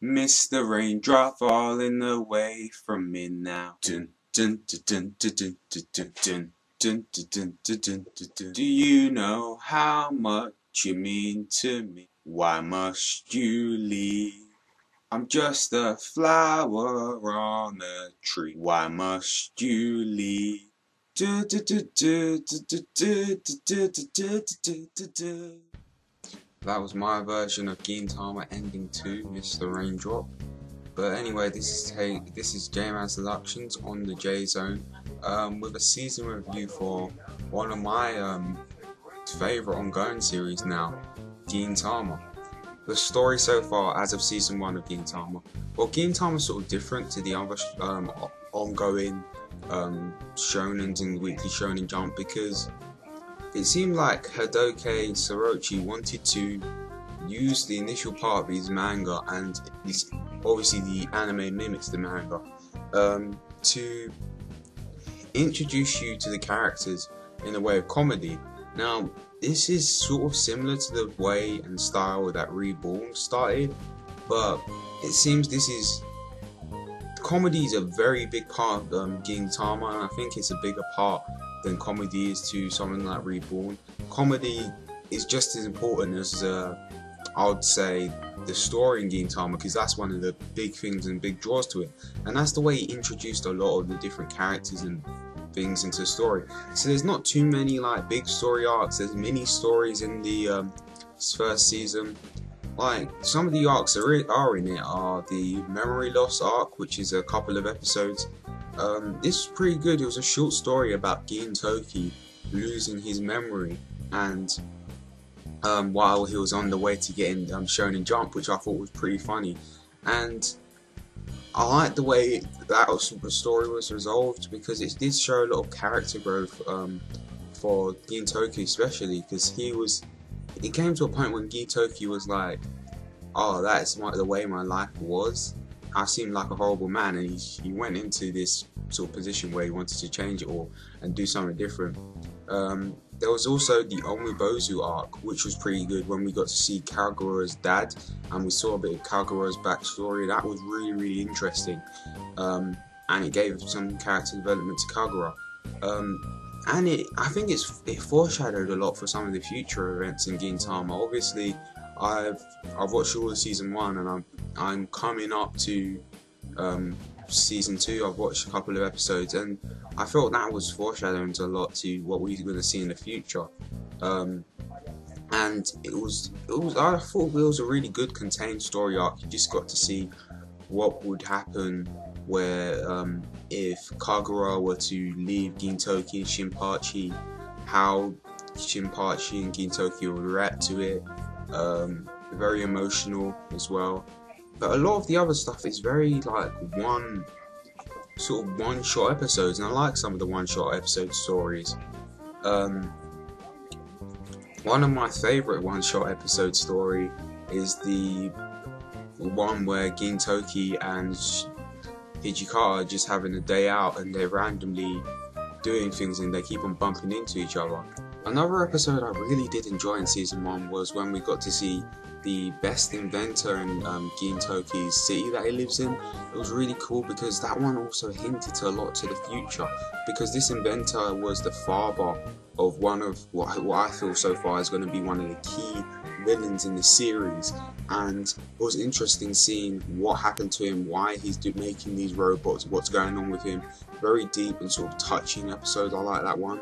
Mr. Raindrop falling away from me now. Do you know how much you mean to me? Why must you leave? I'm just a flower on a tree. Why must you leave? That was my version of Gintama ending 2, Mr. Raindrop. But anyway, this is J-Man Selections on the Jzone, with a season review for one of my favourite ongoing series now, Gintama. The story so far, as of season 1 of Gintama. Well, Gintama is sort of different to the other ongoing shonens in the Weekly Shonen Jump, because it seemed like Hidoke Sorochi wanted to use the initial part of his manga, and obviously the anime mimics the manga, to introduce you to the characters in a way of comedy. Now, this is sort of similar to the way and style that Reborn started, but it seems comedy is a very big part of Gintama, and I think it's a bigger part than comedy is to something like Reborn. Comedy is just as important as I would say the story in Gintama, because that's one of the big things and big draws to it, and that's the way he introduced a lot of the different characters and things into the story. So there's not too many like big story arcs. There's mini stories in the first season. Like, some of the arcs are in it are the memory loss arc, which is a couple of episodes. This is pretty good. It was a short story about Gintoki losing his memory, and while he was on the way to getting Shonen Jump, which I thought was pretty funny. And I like the way that story was resolved, because it did show a lot of character growth for Gintoki, especially because it came to a point when Gintoki was like, oh, that's the way my life was. I seemed like a horrible man, and he went into this sort of position where he wanted to change it all and do something different. There was also the Omubozu arc, which was pretty good, when we got to see Kagura's dad, and we saw a bit of Kagura's backstory. That was really, really interesting, and it gave some character development to Kagura. And I think it foreshadowed a lot for some of the future events in Gintama. Obviously, I've watched all of season 1, and I'm coming up to season 2. I've watched a couple of episodes, and I felt that was foreshadowing to a lot to what we're going to see in the future. And I thought it was a really good contained story arc. You just got to see what would happen where if Kagura were to leave Gintoki and Shinpachi, how Shinpachi and Gintoki would react to it. Very emotional as well. But a lot of the other stuff is very like one-shot episodes, and I like some of the one-shot episode stories. One of my favourite one-shot episode story is the one where Gintoki and Hijikata are just having a day out, and they're randomly doing things and they keep on bumping into each other. Another episode I really did enjoy in season 1 was when we got to see the best inventor in Gintoki's city that he lives in. It was really cool because that one also hinted a lot to the future, because this inventor was the father of one of what I feel so far is going to be one of the key villains in the series, and it was interesting seeing what happened to him, why he's making these robots, what's going on with him. Very deep and sort of touching episode. I like that one.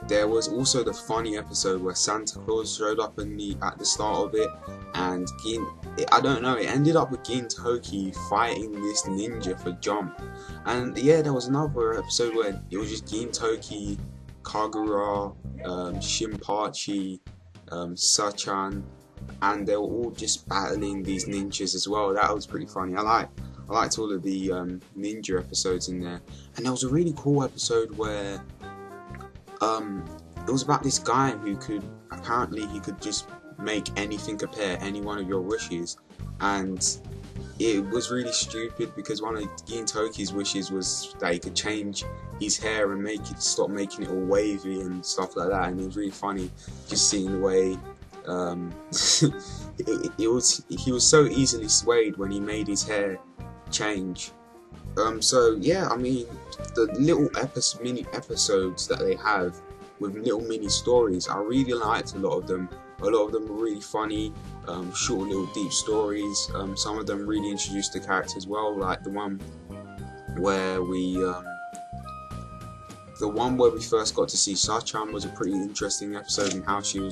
There was also the funny episode where Santa Claus showed up at the start of it, and I don't know, it ended up with Gintoki fighting this ninja for Jump. And yeah, there was another episode where it was just Gintoki, Kagura, Shinpachi, Sachan, and they were all just battling these ninjas as well. That was pretty funny. I liked all of the ninja episodes in there. And there was a really cool episode where it was about this guy who could just make anything appear, any one of your wishes, and it was really stupid because one of Gintoki's wishes was that he could change his hair and stop making it all wavy and stuff like that, and it was really funny just seeing the way he was so easily swayed when he made his hair change. So yeah, I mean, the little mini episodes that they have with little mini stories, I really liked a lot of them. A lot of them were really funny, short little deep stories. Some of them really introduced the characters well, like the one where we first got to see Sachan was a pretty interesting episode, and how she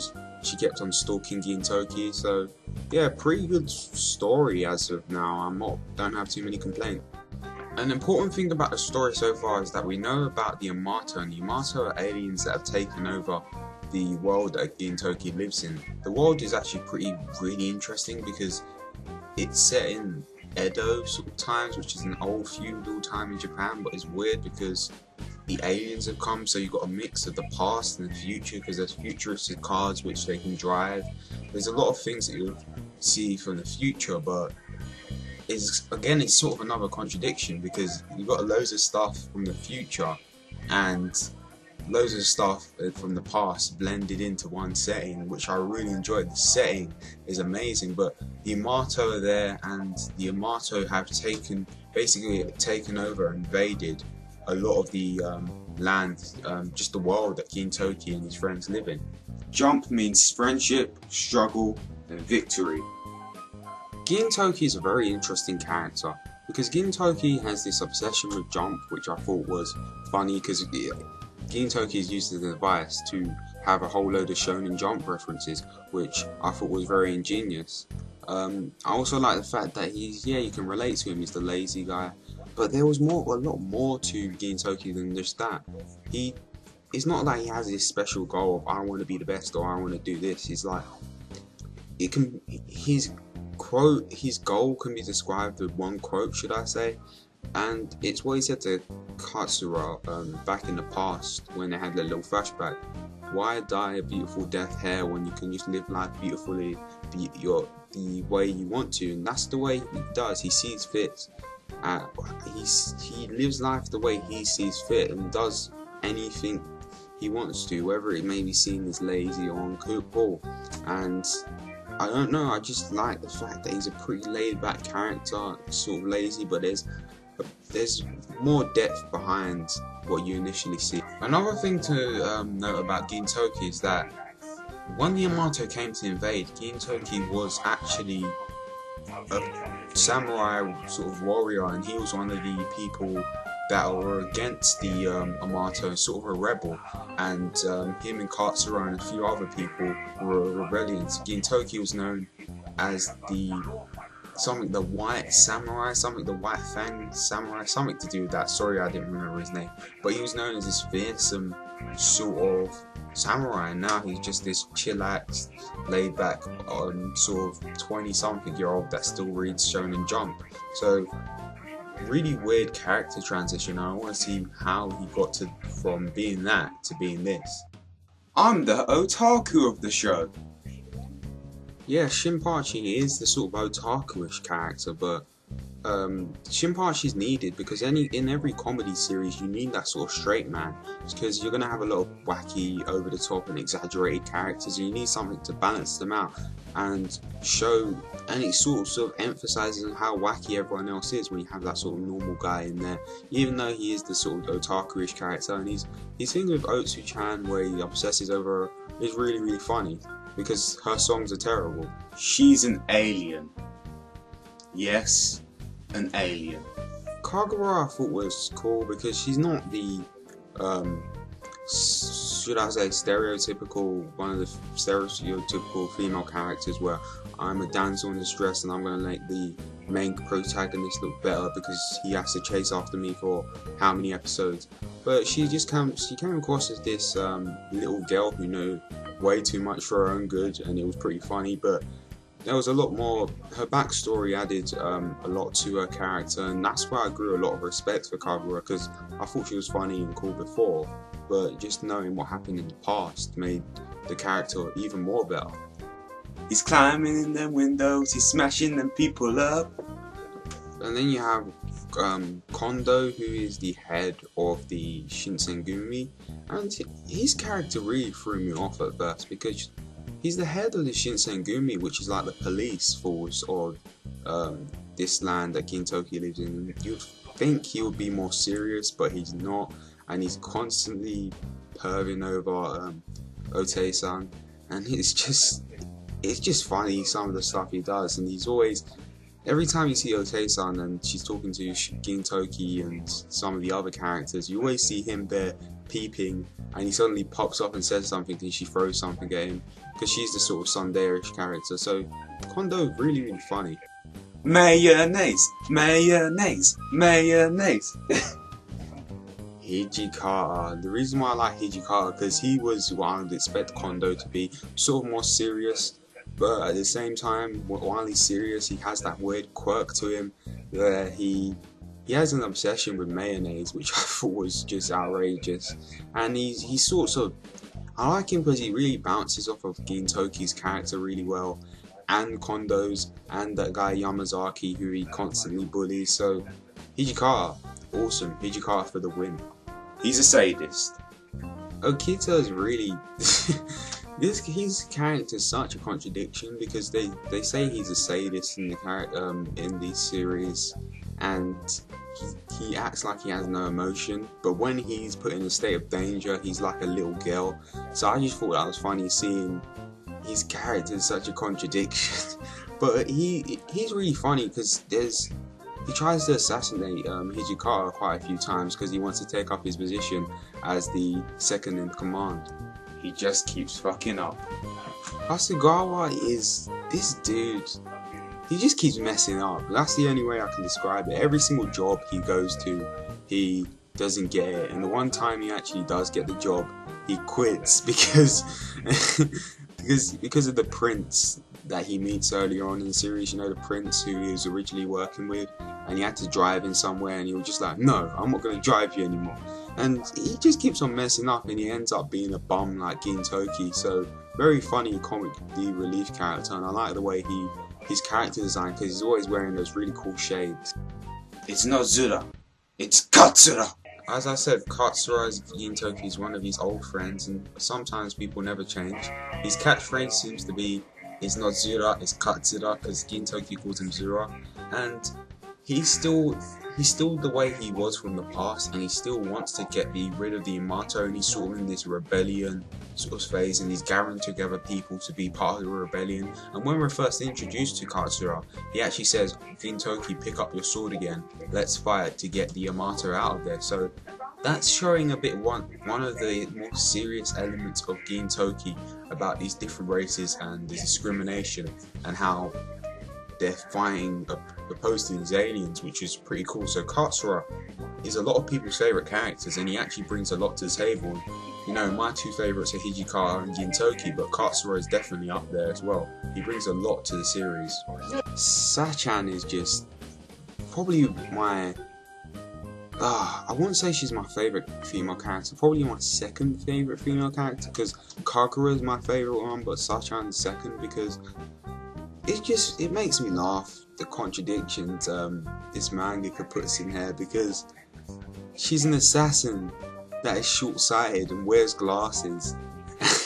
kept on stalking Gintoki. So yeah, pretty good story as of now. Don't have too many complaints. An important thing about the story so far is that we know about the Yamato, and the Yamato are aliens that have taken over the world that Gintoki lives in. The world is actually really interesting because it's set in Edo sort of times, which is an old feudal time in Japan, but it's weird because the aliens have come, so you've got a mix of the past and the future, because there's futuristic cars which they can drive. There's a lot of things that you'll see from the future, but it's sort of another contradiction, because you've got loads of stuff from the future and loads of stuff from the past blended into one setting, which I really enjoyed. The setting is amazing, but the Yamato are there, and the Yamato have basically taken over and invaded a lot of the land, just the world that Gintoki and his friends live in. Jump means friendship, struggle, and victory. Gintoki is a very interesting character because Gintoki has this obsession with Jump, which I thought was funny because Gintoki is used as a device to have a whole load of Shonen Jump references, which I thought was very ingenious. I also like the fact that you can relate to him, he's the lazy guy, but there was a lot more to Gintoki than just that. It's not like he has this special goal of I want to be the best or I want to do this. He's like, his goal can be described with one quote, should I say, and it's what he said to Katsura back in the past when they had their little flashback. Why die a beautiful death here when you can just live life beautifully the way you want to? And that's the way he does. He sees fit. He lives life the way he sees fit and does anything he wants to, whether it may be seen as lazy or uncool. And I don't know, I just like the fact that he's a pretty laid back character, sort of lazy, but there's more depth behind what you initially see. Another thing to note about Gintoki is that when the Yamato came to invade, Gintoki was actually a samurai sort of warrior, and he was one of the people that were against the Yamato, sort of a rebel, and him and Katsura and a few other people were rebellions. Gintoki was known as the white samurai, the white fang samurai, something to do with that. Sorry, I didn't remember his name, but he was known as this fearsome sort of samurai, and now he's just this chillaxed, laid back, sort of 20-something-year-old that still reads Shonen Jump. So really weird character transition. I want to see how he got from being that to being this. I'm the otaku of the show. Yeah, Shinpachi is the sort of otaku-ish character, but Shinpachi's needed because in every comedy series you need that sort of straight man, because you're going to have a lot of wacky, over the top and exaggerated characters, and you need something to balance them out and show, and it sort of emphasizes how wacky everyone else is when you have that sort of normal guy in there, even though he is the sort of otaku-ish character. And his thing with Otsu-chan, where he obsesses over her, is really, really funny because her songs are terrible. She's an alien. Yes, an alien. Kagura I thought was cool because she's not the should I say one of the stereotypical female characters where I'm a damsel in distress and I'm going to make the main protagonist look better because he has to chase after me for how many episodes. But she came across as this little girl who knew way too much for her own good, and it was pretty funny. But there was a lot more. Her backstory added a lot to her character, and that's why I grew a lot of respect for Kagura, because I thought she was funny and cool before, but just knowing what happened in the past made the character even more better. He's climbing in them windows, he's smashing them people up. And then you have Kondo, who is the head of the Shinsengumi, and his character really threw me off at first because he's the head of the Shinsengumi, which is like the police force of this land that Gintoki lives in. You'd think he would be more serious, but he's not, and he's constantly perving over Ote-san, and it's just funny some of the stuff he does, and he's always, every time you see Ote-san and she's talking to Gintoki and some of the other characters, you always see him there peeping, and he suddenly pops up and says something and she throws something at him, because she's the sort of tsundere-ish character. So Kondo is really, really funny. Mayonnaise, mayonnaise, mayonnaise. Hijikata. The reason why I like Hijikata, because he was what I would expect Kondo to be, sort of more serious, but at the same time, while he's serious, he has that weird quirk to him where he has an obsession with mayonnaise, which I thought was just outrageous. And he's sort of, I like him because he really bounces off of Gintoki's character really well, and Kondo's, and that guy Yamazaki who he constantly bullies. So Hijikata, awesome. Hijikata for the win. He's a sadist. Okita is really his character is such a contradiction, because they say he's a sadist in the in this series, and he acts like he has no emotion, but when he's put in a state of danger, he's like a little girl. So I just thought that was funny, seeing his character is such a contradiction. But he's really funny because he tries to assassinate Hijikata quite a few times because he wants to take up his position as the second in command. He just keeps fucking up. Hasegawa is this dude. He just keeps messing up. That's the only way I can describe it. Every single job he goes to, he doesn't get it. And the one time he actually does get the job, he quits because because of the prince that he meets earlier on in the series. You know, the prince who he was originally working with, and he had to drive in somewhere, and he was just like, no, I'm not going to drive you anymore. And he just keeps on messing up, and he ends up being a bum like Gintoki. So very funny comic relief character, and I like the way his character design, because he's always wearing those really cool shades. It's not Zura, it's Katsura. As I said, Katsura is Gintoki's one of his old friends, and sometimes people never change. His catchphrase seems to be, it's not Zura, it's Katsura, because Gintoki calls him Zura, and he's still the way he was from the past, and he still wants to get rid of the Yamato, and he's sort of in this rebellion sort of phase, and he's gathering together people to be part of the rebellion. And when we're first introduced to Katsura, he actually says, Gintoki, pick up your sword again, let's fight to get the Yamato out of there. So that's showing a bit one of the more serious elements of Gintoki about these different races and the discrimination, and how they're fighting opposed to these aliens, which is pretty cool. So Katsura is a lot of people's favourite characters, and he actually brings a lot to the table. You know, my two favourites are Hijikata and Gintoki, but Katsura is definitely up there as well. He brings a lot to the series. Sachan is just probably my... I wouldn't say she's my favourite female character, probably my second favourite female character, because Kagura is my favourite one, but Sachan is second, because it makes me laugh, the contradictions this mangaka puts in here, because she's an assassin that is short-sighted and wears glasses.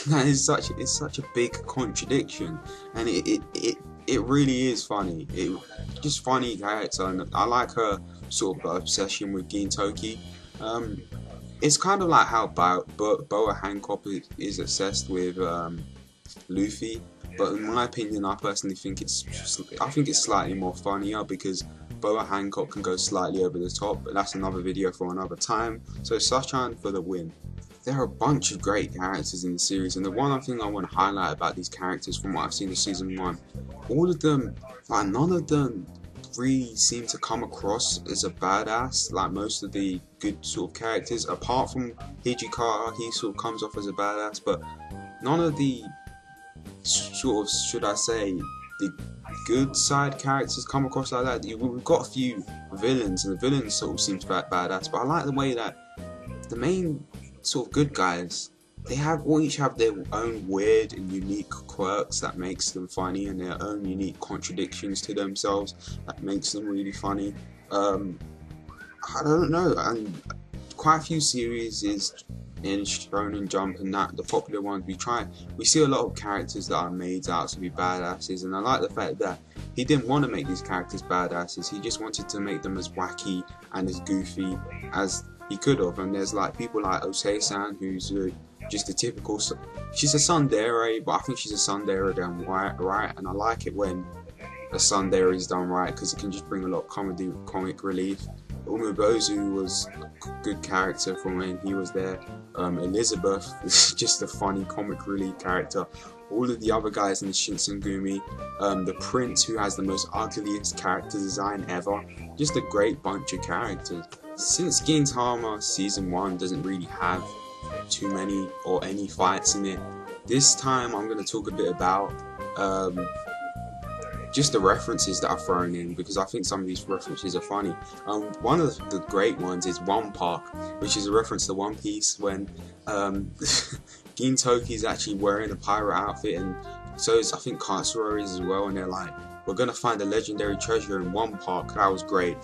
That is such a big contradiction, and it really is funny. It's just funny character, and I like her sort of obsession with Gintoki. It's kind of like how Boa Hancock is obsessed with Luffy. But in my opinion, I personally think it's slightly more funnier, because Boa Hancock can go slightly over the top, but that's another video for another time. So Sachan for the win. There are a bunch of great characters in the series, and the one thing I want to highlight about these characters from what I've seen in season 1, all of them, like none of them really seem to come across as a badass like most of the good sort of characters, apart from Hijikata. He sort of comes off as a badass, but none of the sort of, should I say, the good side characters come across like that. We've got a few villains, and the villains sort of seem badass, but I like the way that the main sort of good guys they each have their own weird and unique quirks that makes them funny, and their own unique contradictions to themselves that makes them really funny. I don't know, and quite a few series is in Shonen Jump and that the popular ones we see a lot of characters that are made out to be badasses, and I like the fact that he didn't want to make these characters badasses. He just wanted to make them as wacky and as goofy as he could have. And there's like people like Osei-san, who's just a typical, she's a tsundere, but I think she's a tsundere done right, and I like it when a tsundere is done right because it can just bring a lot of comic relief. Umobozu was a good character from when he was there. Elizabeth is just a funny comic relief character. All of the other guys in the Shinsengumi, the prince who has the most ugliest character design ever, just a great bunch of characters. Since Gintama Season 1 doesn't really have too many or any fights in it, this time I'm going to talk a bit about just the references that are thrown in, because I think some of these references are funny. One of the great ones is One Park, which is a reference to One Piece when Gintoki is actually wearing a pirate outfit, and so is I think Katsuro is as well, and they're like, we're gonna find a legendary treasure in One Park. That was great.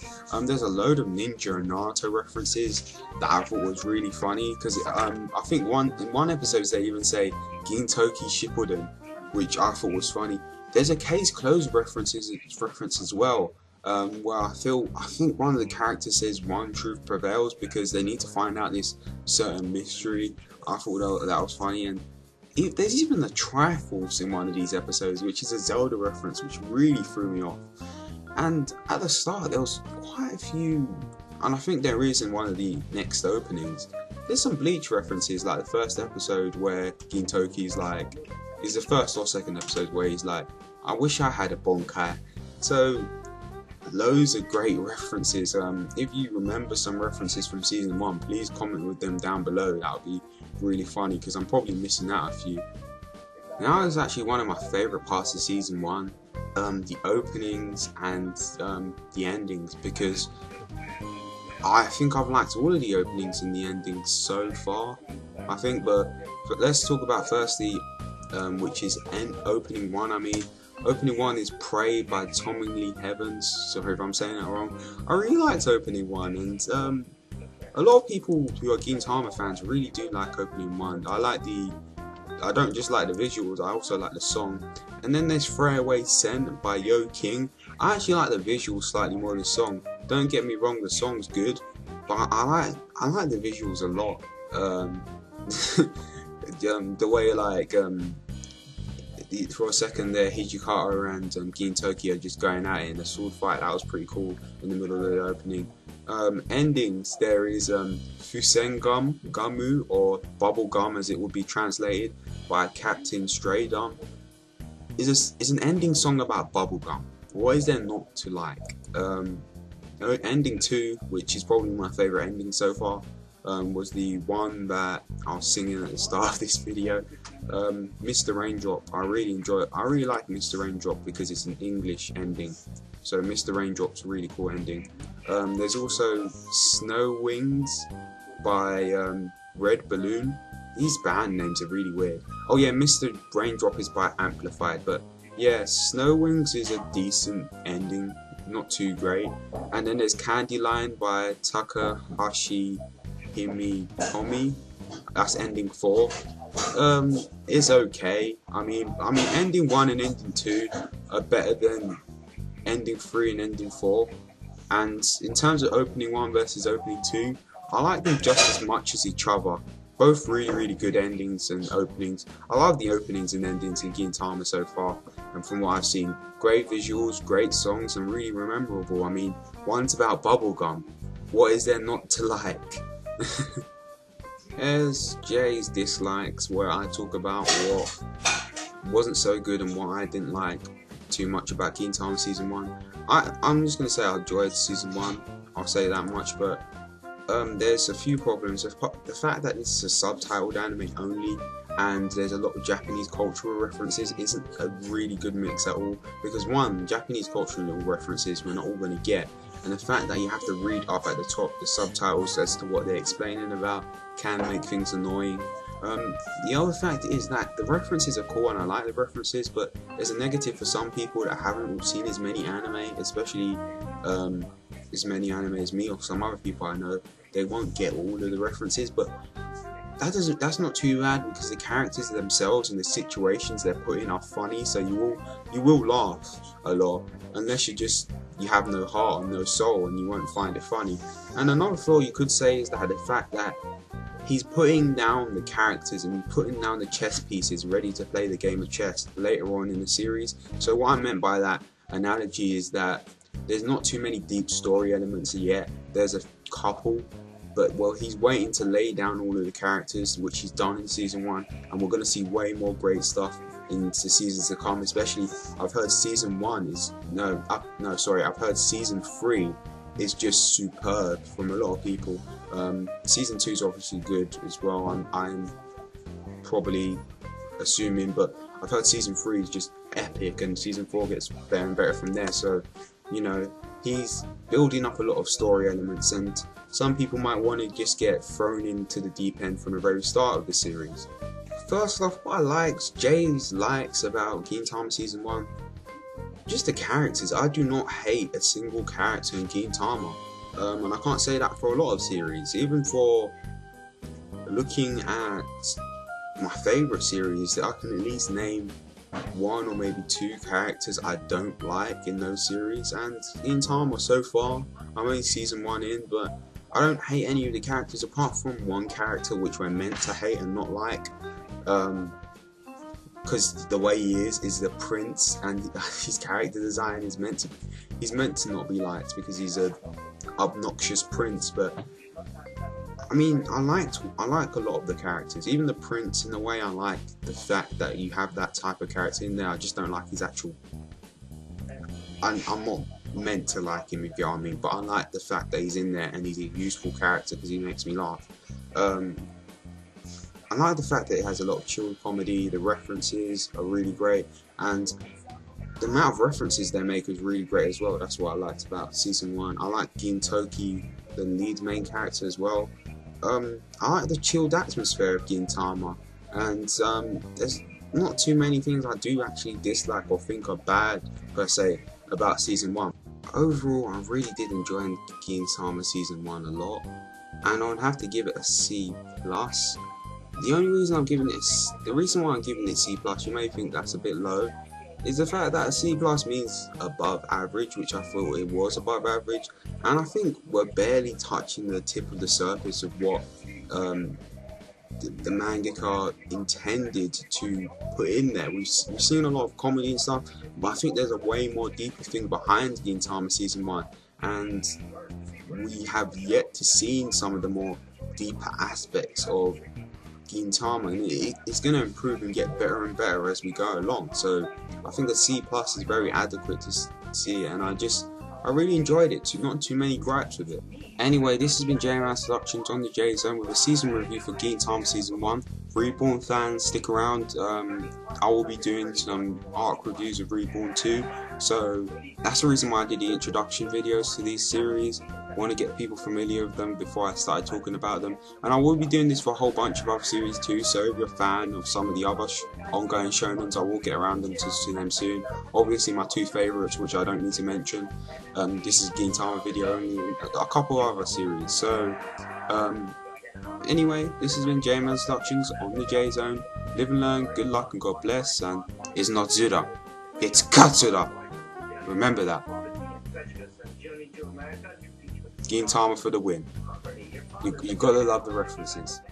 There's a load of Ninja and Naruto references that I thought was really funny, because I think in one episode they even say Gintoki Shippuden, which I thought was funny. There's a Case Closed reference as well, where I think one of the characters says one truth prevails because they need to find out this certain mystery. I thought that was funny, and there's even a Triforce in one of these episodes, which is a Zelda reference, which really threw me off. And at the start there was quite a few, and I think there is in one of the next openings, there's some Bleach references, like the first episode where Gintoki's like, is the first or second episode where he's like, I wish I had a Bonkai. So loads of great references. If you remember some references from Season 1, please comment with them down below. That would be really funny because I'm probably missing out a few. Now is actually one of my favourite parts of Season 1, the openings and the endings, because I think I've liked all of the openings and the endings so far, I think, but let's talk about firstly which is opening 1. Opening 1 is Pray by Tommy Lee Heavens. Sorry if I'm saying that wrong. I really liked opening 1, and a lot of people who are Gintama fans really do like opening 1. I don't just like the visuals, I also like the song. And then there's Faraway Scent by Yoking. I actually like the visuals slightly more than the song. Don't get me wrong, the song's good, but I like the visuals a lot. The way like for a second there, Hijikata and Gintoki are just going at it in a sword fight. That was pretty cool in the middle of the opening. Endings, there is Fuusen Gamu, or Bubble Gum as it would be translated, by Captain Straydum. Is an ending song about bubblegum. What is there not to like? Ending 2, which is probably my favourite ending so far, was the one that I was singing at the start of this video. Mr. Raindrop, I really enjoy it. I really like Mr. Raindrop because it's an English ending, so Mr. Raindrop's a really cool ending. There's also Snow Wings by redballoon. These band names are really weird. Oh yeah, Mr. Raindrop is by Amplified, but yeah, Snow Wings is a decent ending, not too great. And then there's Candyline by Takahashi Hitomi. That's ending 4. It's okay. I mean ending 1 and ending 2 are better than ending 3 and ending 4. And in terms of opening 1 versus opening 2, I like them just as much as each other. Both really good endings and openings. I love the openings and endings in Gintama so far, and from what I've seen, great visuals, great songs, and really memorable. I mean, one's about bubblegum. What is there not to like? There's Jay's dislikes, where I talk about what wasn't so good and what I didn't like too much about Gintama Season 1. I'm just going to say I enjoyed Season 1, I'll say that much, but there's a few problems. The fact that this is a subtitled anime only, and there's a lot of Japanese cultural references, isn't a really good mix at all, because one, Japanese cultural references we're not all going to get, and the fact that you have to read up at the top the subtitles as to what they're explaining about can make things annoying. The other fact is that the references are cool and I like the references, but there's a negative for some people that haven't seen as many anime, especially as many anime as me or some other people I know. They won't get all of the references, but that's not too bad because the characters themselves and the situations they're put in are funny, so you will laugh a lot, unless you have no heart and no soul and you won't find it funny. And another flaw you could say is that the fact that he's putting down the characters and putting down the chess pieces ready to play the game of chess later on in the series. So what I meant by that analogy is that there's not too many deep story elements yet. There's a couple, but well, he's waiting to lay down all of the characters, which he's done in season 1, and we're going to see way more great stuff in the seasons to come. Especially, I've heard season 1 is I've heard season 3 is just superb from a lot of people. Season 2 is obviously good as well. I'm probably assuming, but I've heard season 3 is just epic, and season 4 gets better and better from there. So, you know, he's building up a lot of story elements, and some people might want to just get thrown into the deep end from the very start of the series. First off, what I likes about Gintama season 1, just the characters. I do not hate a single character in Gintama, and I can't say that for a lot of series. Even for looking at my favourite series, I can at least name 1 or maybe 2 characters I don't like in those series. And Gintama, so far, I'm only season 1 in, but I don't hate any of the characters apart from one character which we're meant to hate and not like. Because the way he is the prince, and his character design is meant to not be liked because he's a obnoxious prince. But I mean, I like a lot of the characters, even the prince. In a way, I like the fact that you have that type of character in there. I just don't like his actual. I'm not meant to like him, if you know what I mean, but I like the fact that he's in there and he's a useful character because he makes me laugh. I like the fact that it has a lot of chill comedy. The references are really great, and the amount of references they make is really great as well. That's what I liked about season 1. I like Gintoki, the lead main character, as well. I like the chilled atmosphere of Gintama, and there's not too many things I do actually dislike or think are bad per se about season 1. Overall, I really did enjoy Gintama season 1 a lot, and I'd have to give it a C+. The reason why I'm giving it C+, you may think that's a bit low, is the fact that a C+ means above average, which I thought it was above average, and I think we're barely touching the tip of the surface of what the mangaka intended to put in there. We've seen a lot of comedy and stuff, but I think there's a way more deeper thing behind Gintama season 1, and we have yet to see some of the more deeper aspects of Gintama, and it's going to improve and get better and better as we go along. So I think the C+ is very adequate to see, and I really enjoyed it. Not too many gripes with it. Anyway, this has been J-Man's Productions on the Jzone with a season review for Gintama season 1. Reborn fans, stick around. I will be doing some arc reviews of Reborn 2, so that's the reason why I did the introduction videos to these series. I want to get people familiar with them before I started talking about them, and I will be doing this for a whole bunch of other series too, so if you're a fan of some of the other ongoing shonens, I will get around to them soon. Obviously my 2 favourites, which I don't need to mention. This is Gintama video only, a couple other series. So anyway, this has been J-Man's Productions on the Jzone. Live and learn, good luck and God bless, and it's not Zura, it's Katsura. Remember that. Gintama for the win. You gotta love the references.